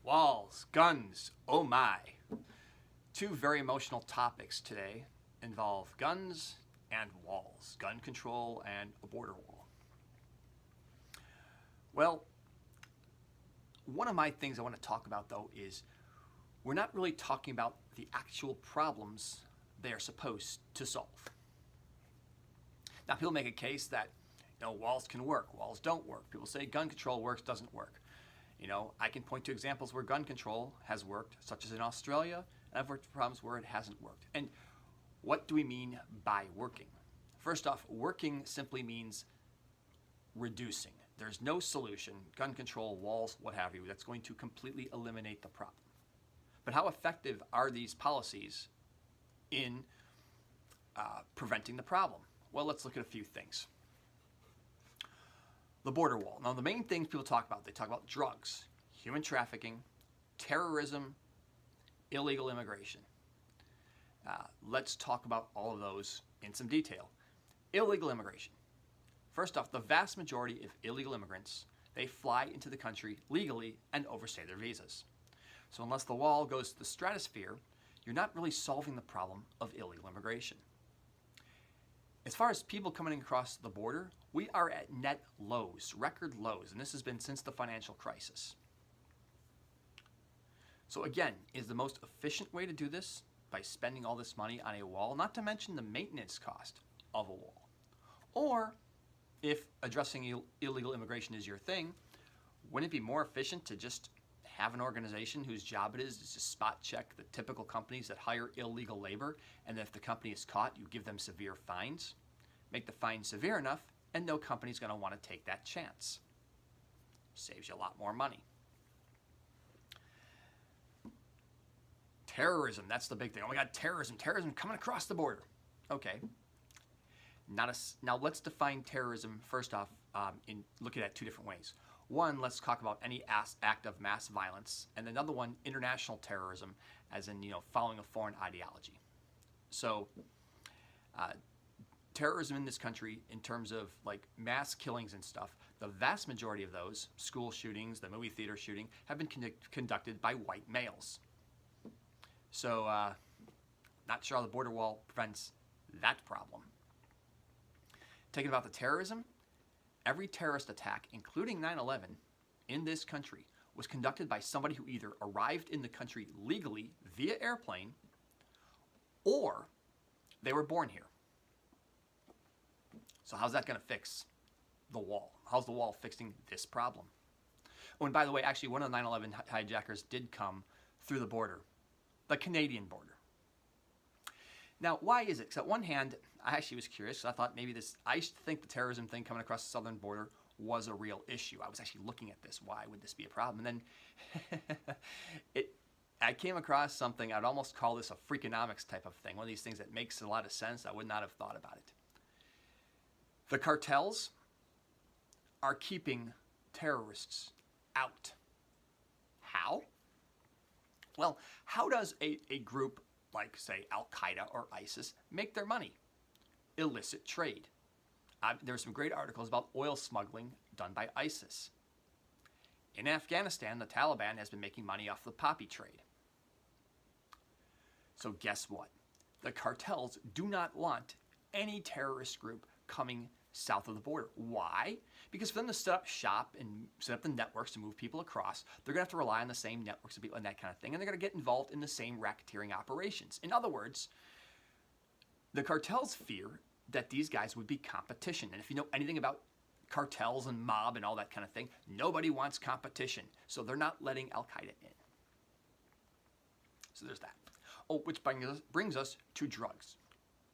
Walls, guns, oh my. Two very emotional topics today involve guns and walls, gun control and a border wall. Well, one of my things I want to talk about though is we're not really talking about the actual problems they are supposed to solve. Now people make a case that walls can work, walls don't work. People say gun control works, doesn't work. I can point to examples where gun control has worked, such as in Australia, and I've worked with problems where it hasn't worked. And what do we mean by working? First off, working simply means reducing. There's no solution, gun control, walls, what have you, that's going to completely eliminate the problem. But how effective are these policies in preventing the problem? Well, let's look at a few things. The border wall. Now, the main things people talk about, they talk about drugs, human trafficking, terrorism, illegal immigration. Let's talk about all of those in some detail. Illegal immigration. First off, the vast majority of illegal immigrants, they fly into the country legally and overstay their visas. So unless the wall goes to the stratosphere, you're not really solving the problem of illegal immigration. As far as people coming across the border, we are at net lows, record lows, and this has been since the financial crisis. So again, is the most efficient way to do this by spending all this money on a wall, not to mention the maintenance cost of a wall? Or, if addressing illegal immigration is your thing, wouldn't it be more efficient to just have an organization whose job it is to spot check the typical companies that hire illegal labor, and if the company is caught, you give them severe fines? Make the fine severe enough, and no company's going to want to take that chance. Saves you a lot more money. Terrorism, that's the big thing. Oh my God, terrorism coming across the border. Okay. Now let's define terrorism first off in looking at two different ways. One, let's talk about any act of mass violence, and another one, international terrorism, as in following a foreign ideology. So, terrorism in this country, in terms of like mass killings and stuff, the vast majority of those, school shootings, the movie theater shooting, have been conducted by white males. So, not sure how the border wall prevents that problem. Talking about the terrorism, every terrorist attack, including 9/11, in this country was conducted by somebody who either arrived in the country legally via airplane or they were born here. So how's that going to fix the wall? How's the wall fixing this problem? Oh, and by the way, actually one of the 9/11 hijackers did come through the border, the Canadian border. Now, why is it? Because on one hand, I actually was curious. I thought maybe I think the terrorism thing coming across the southern border was a real issue. I was actually looking at this. Why would this be a problem? And then I came across something, I'd almost call this a freakonomics type of thing. One of these things that makes a lot of sense. I would not have thought about it. The cartels are keeping terrorists out. How? Well, how does a group like, say, Al-Qaeda or ISIS make their money? Illicit trade. There's some great articles about oil smuggling done by ISIS. In Afghanistan, the Taliban has been making money off the poppy trade. So guess what? The cartels do not want any terrorist group coming south of the border. Why? Because for them to set up shop and set up the networks to move people across, they're going to have to rely on the same networks of people and that kind of thing, and they're going to get involved in the same racketeering operations. In other words, the cartels fear that these guys would be competition. And if you know anything about cartels and mob and all that kind of thing, nobody wants competition. So they're not letting Al-Qaeda in. So there's that. Oh, which brings us to drugs.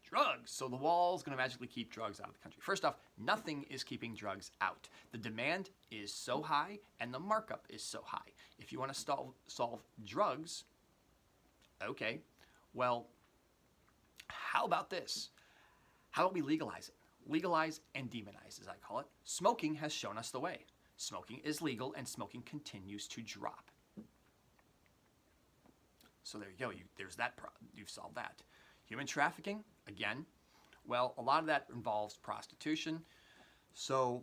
Drugs. So the wall's going to magically keep drugs out of the country. First off, nothing is keeping drugs out. The demand is so high and the markup is so high. If you want to solve drugs, okay, well, how about this? How about we legalize it? Legalize and demonize, as I call it. Smoking has shown us the way. Smoking is legal and smoking continues to drop. So there you go. There's that problem. You've solved that. Human trafficking, again, well, a lot of that involves prostitution. So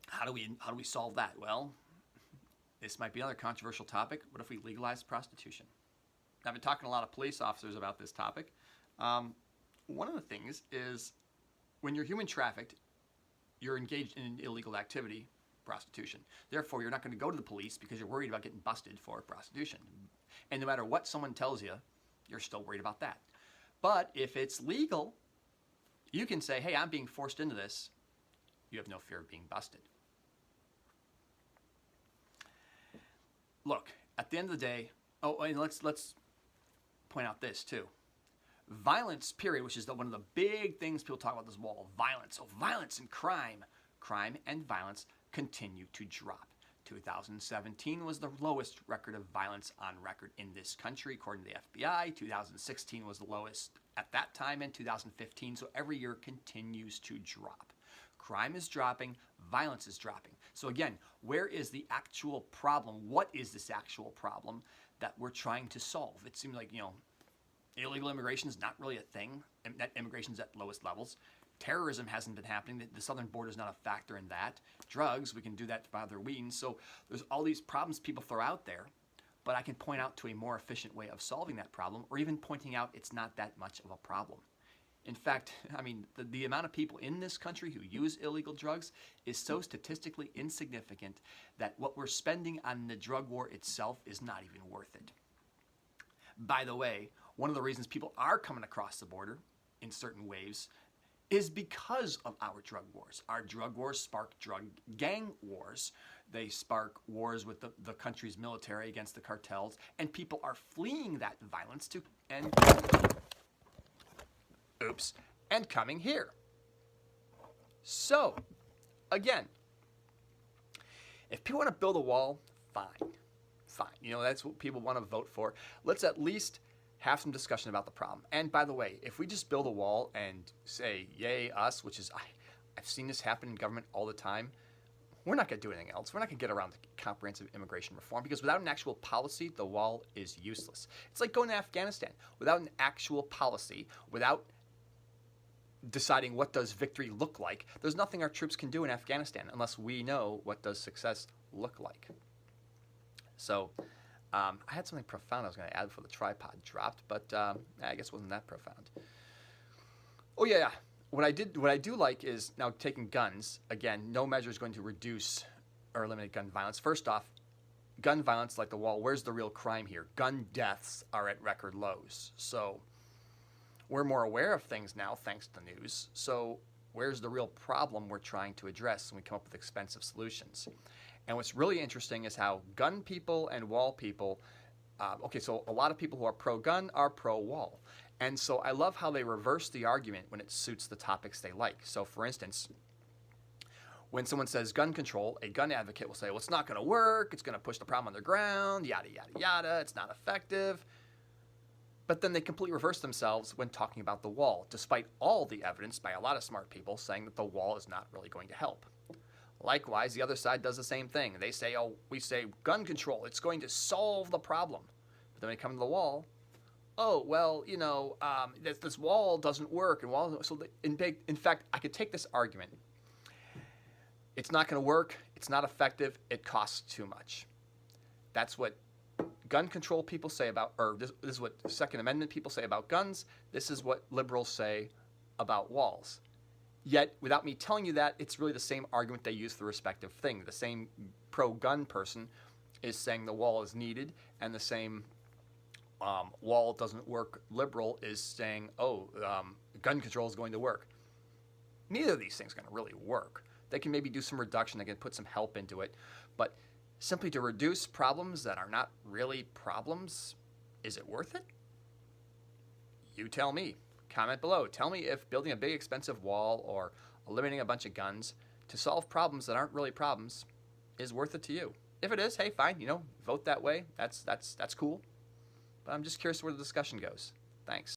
how do we solve that? Well, This might be another controversial topic. What if we legalize prostitution? I've been talking to a lot of police officers about this topic. One of the things is when you're human trafficked, you're engaged in illegal activity, prostitution. Therefore, you're not going to go to the police because you're worried about getting busted for prostitution. And no matter what someone tells you, you're still worried about that. But if it's legal, you can say, hey, I'm being forced into this. You have no fear of being busted. Look, at the end of the day, and let's point out this too. Violence, period, which is one of the big things people talk about this wall, violence. So violence and crime and violence continue to drop. 2017 was the lowest record of violence on record in this country, according to the FBI. 2016 was the lowest at that time, and 2015. So every year continues to drop. Crime is dropping, violence is dropping. So again, where is the actual problem? What is this actual problem that we're trying to solve? It seems like, illegal immigration is not really a thing. Immigration's at lowest levels. Terrorism hasn't been happening. The southern border is not a factor in that. Drugs, we can do that by other means. So there's all these problems people throw out there, but I can point out to a more efficient way of solving that problem, or even pointing out it's not that much of a problem. In fact, the amount of people in this country who use illegal drugs is so statistically insignificant that what we're spending on the drug war itself is not even worth it. By the way, one of the reasons people are coming across the border in certain waves is because of our drug wars. Our drug wars spark drug gang wars. They spark wars with the country's military against the cartels, and people are fleeing that violence and coming here. So, again, if people want to build a wall, fine. That's what people want to vote for. Let's at least have some discussion about the problem. And by the way, if we just build a wall and say, yay, us, which is, I've seen this happen in government all the time, we're not going to do anything else. We're not going to get around the comprehensive immigration reform, because without an actual policy, the wall is useless. It's like going to Afghanistan. Without an actual policy, without deciding what does victory look like, there's nothing our troops can do in Afghanistan unless we know what does success look like. So I had something profound I was going to add before the tripod dropped, but I guess it wasn't that profound. Oh yeah. What I do like is now taking guns. Again, no measure is going to reduce or eliminate gun violence. First off, gun violence, like the wall, where's the real crime here? Gun deaths are at record lows. So we're more aware of things now thanks to the news. So where's the real problem we're trying to address? And we come up with expensive solutions. And what's really interesting is how gun people and wall people, so a lot of people who are pro-gun are pro-wall. And so I love how they reverse the argument when it suits the topics they like. So for instance, when someone says gun control, a gun advocate will say, well, it's not going to work, it's going to push the problem underground, yada, yada, yada, it's not effective. But then they completely reverse themselves when talking about the wall, despite all the evidence by a lot of smart people saying that the wall is not really going to help. Likewise, the other side does the same thing. They say, we say gun control, it's going to solve the problem. But then when they come to the wall, this wall doesn't work. In fact, I could take this argument. It's not going to work. It's not effective. It costs too much. That's what gun control people say about, or this is what Second Amendment people say about guns. This is what liberals say about walls. Yet, without me telling you that, it's really the same argument they use for the respective thing. The same pro-gun person is saying the wall is needed, and the same wall doesn't work liberal is saying, gun control is going to work. Neither of these things are going to really work. They can maybe do some reduction, they can put some help into it, but simply to reduce problems that are not really problems, is it worth it? You tell me. Comment below. Tell me if building a big expensive wall or eliminating a bunch of guns to solve problems that aren't really problems is worth it to you. If it is, hey, fine, vote that way. That's cool. But I'm just curious where the discussion goes. Thanks.